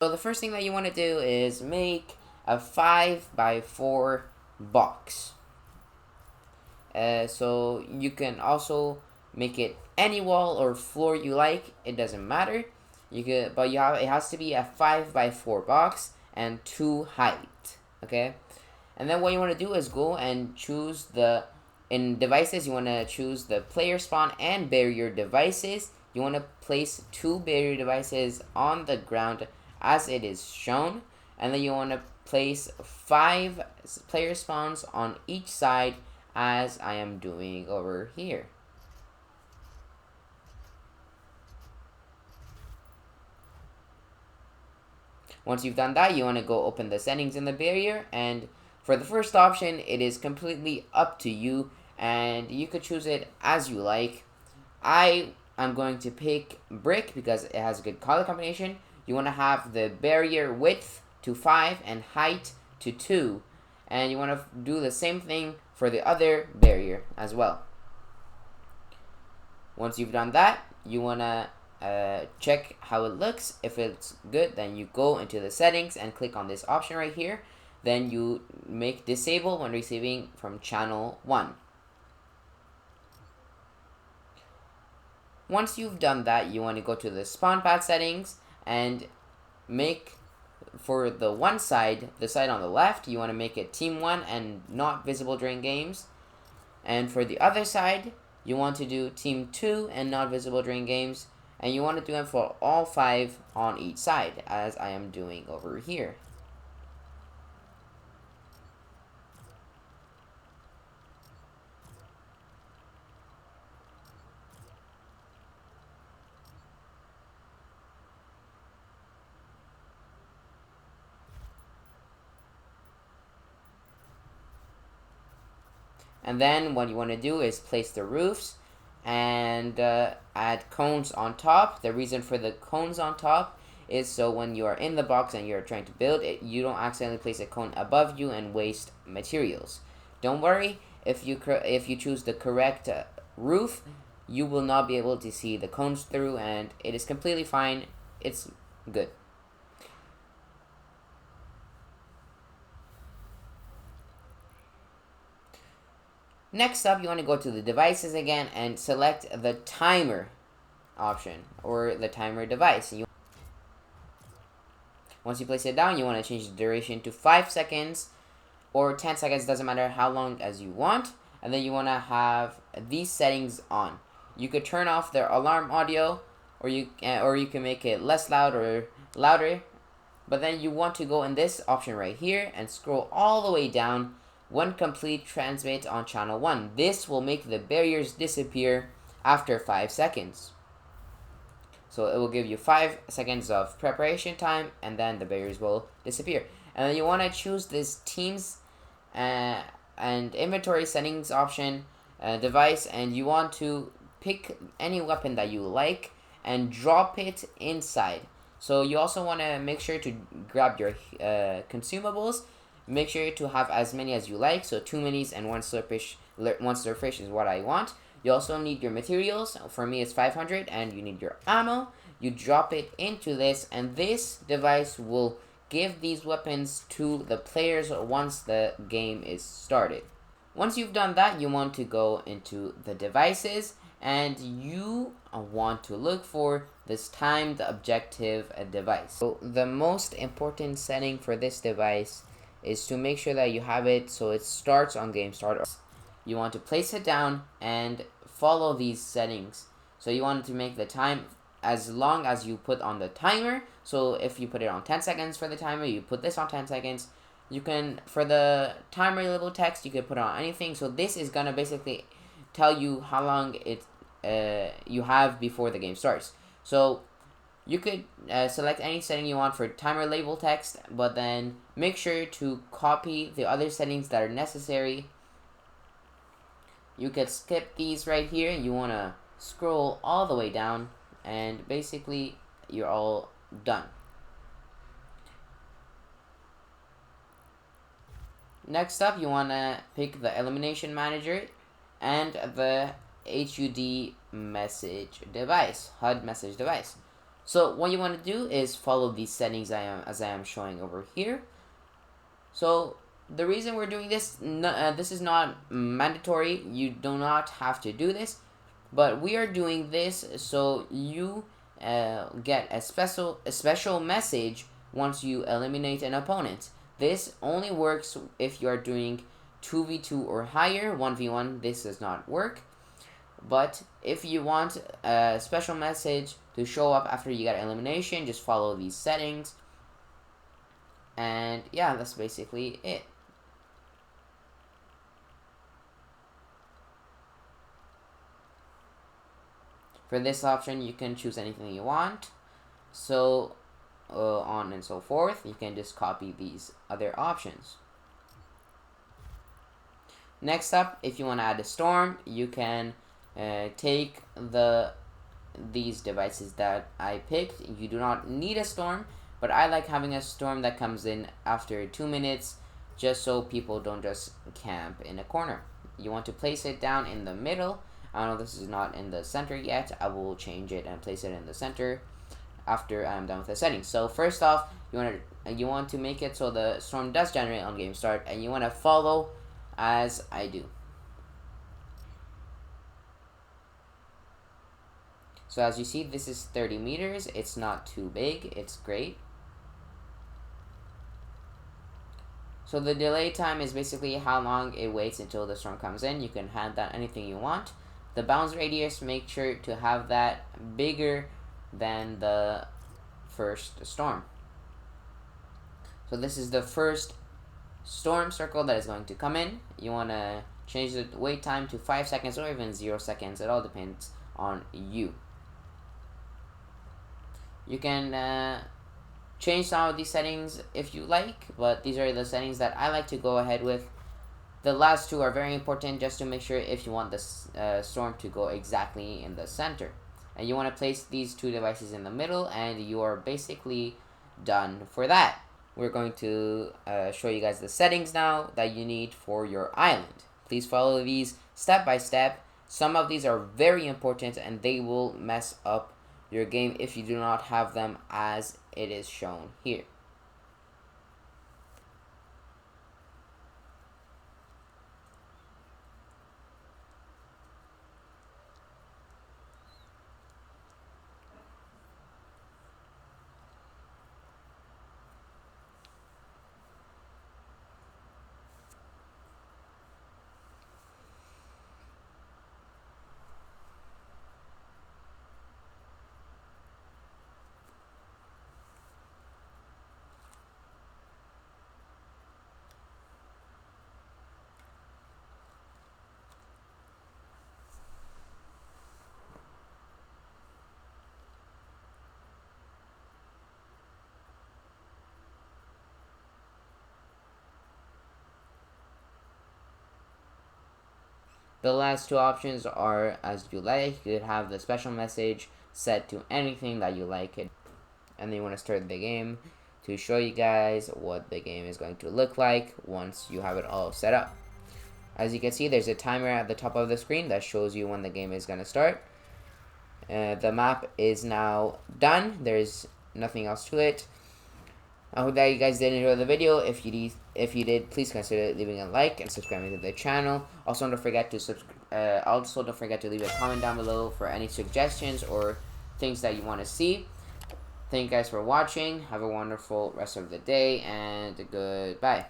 So the first thing that you want to do is make a 5x4 box. So you can also make it any wall or floor you like. It doesn't matter. It has to be a 5x4 box and 2 height. Okay, and then what you want to do is go and choose in devices. You want to choose the player spawn and barrier devices. You want to place 2 barrier devices on the ground as it is shown, and then you want to place 5 player spawns on each side as I am doing over here. Once you've done that, you want to go open the settings in the barrier, and for the first option, it is completely up to you, and you could choose it as you like. I am going to pick brick because it has a good color combination. You want to have the barrier width to 5 and height to 2, and you want to do the same thing for the other barrier as well. Once you've done that, you want to check how it looks. If it's good, then you go into the settings and click on this option right here. Then you make disable when receiving from channel 1. Once you've done that, you want to go to the spawn pad settings and make, for the one side, the side on the left, you want to make it team 1 and not visible during games. And for the other side, you want to do team 2 and not visible during games. And you want to do it for all 5 on each side, as I am doing over here. And then what you want to do is place the roofs and add cones on top. The reason for the cones on top is so when you are in the box and you're trying to build it, you don't accidentally place a cone above you and waste materials. Don't worry, if you choose the correct roof, you will not be able to see the cones through, and it is completely fine. It's good. Next up, you want to go to the devices again and select the timer option or the timer device. Once you place it down, you want to change the duration to 5 seconds or 10 seconds, doesn't matter how long as you want. And then you want to have these settings on. You could turn off the alarm audio, or you can make it less loud or louder. But then you want to go in this option right here and scroll all the way down. When complete, transmit on channel 1. This will make the barriers disappear after 5 seconds. So it will give you 5 seconds of preparation time, and then the barriers will disappear. And then you want to choose this teams and inventory settings option device, and you want to pick any weapon that you like and drop it inside. So you also want to make sure to grab your consumables. Make sure to have as many as you like, so 2 minis and 1 slurfish is what I want. You also need your materials. For me, it's 500, and you need your ammo. You drop it into this, and this device will give these weapons to the players once the game is started. Once you've done that, you want to go into the devices, and you want to look for this timed objective device. So the most important setting for this device is to make sure that you have it so it starts on game start. You want to place it down and follow these settings. So you want to make the time as long as you put on the timer. So if you put it on 10 seconds for the timer, you put this on 10 seconds. You can, for the timer label text, you can put it on anything. So this is gonna basically tell you how long you have before the game starts. So you could select any setting you want for timer label text, but then make sure to copy the other settings that are necessary. You could skip these right here. You want to scroll all the way down, and basically you're all done. Next up, you want to pick the Elimination Manager and the HUD message device, HUD message device. So what you want to do is follow these settings as I am showing over here. So the reason we're doing this, this is not mandatory. You do not have to do this, but we are doing this so you get a special message once you eliminate an opponent. This only works if you are doing 2v2 or higher. 1v1 this does not work. But if you want a special message to show up after you get elimination, just follow these settings. And yeah, that's basically it. For this option, you can choose anything you want. So on and so forth. You can just copy these other options. Next up, if you want to add a storm, you can take these devices that I picked. You do not need a storm, but I like having a storm that comes in after 2 minutes, just so people don't just camp in a corner. You want to place it down in the middle. I know this is not in the center yet. I will change it and place it in the center after I'm done with the settings. So first off, you want to make it so the storm does generate on game start, and you want to follow as I do. So as you see, this is 30 meters. It's not too big. It's great. So the delay time is basically how long it waits until the storm comes in. You can have that anything you want. The bounce radius, make sure to have that bigger than the first storm. So this is the first storm circle that is going to come in. You want to change the wait time to 5 seconds or even 0 seconds. It all depends on you. You can change some of these settings if you like, but these are the settings that I like to go ahead with. The last two are very important just to make sure if you want this storm to go exactly in the center. And you want to place these two devices in the middle, and you are basically done for that. We're going to show you guys the settings now that you need for your island. Please follow these step by step. Some of these are very important and they will mess up your game if you do not have them as it is shown here. The last two options are as you like. You could have the special message set to anything that you like it. And then you want to start the game to show you guys what the game is going to look like once you have it all set up. As you can see, there's a timer at the top of the screen that shows you when the game is going to start. The map is now done. There's nothing else to it. I hope that you guys did enjoy the video. If you did, please consider leaving a like and subscribing to the channel. Also, don't forget to leave a comment down below for any suggestions or things that you want to see. Thank you guys for watching. Have a wonderful rest of the day, and goodbye.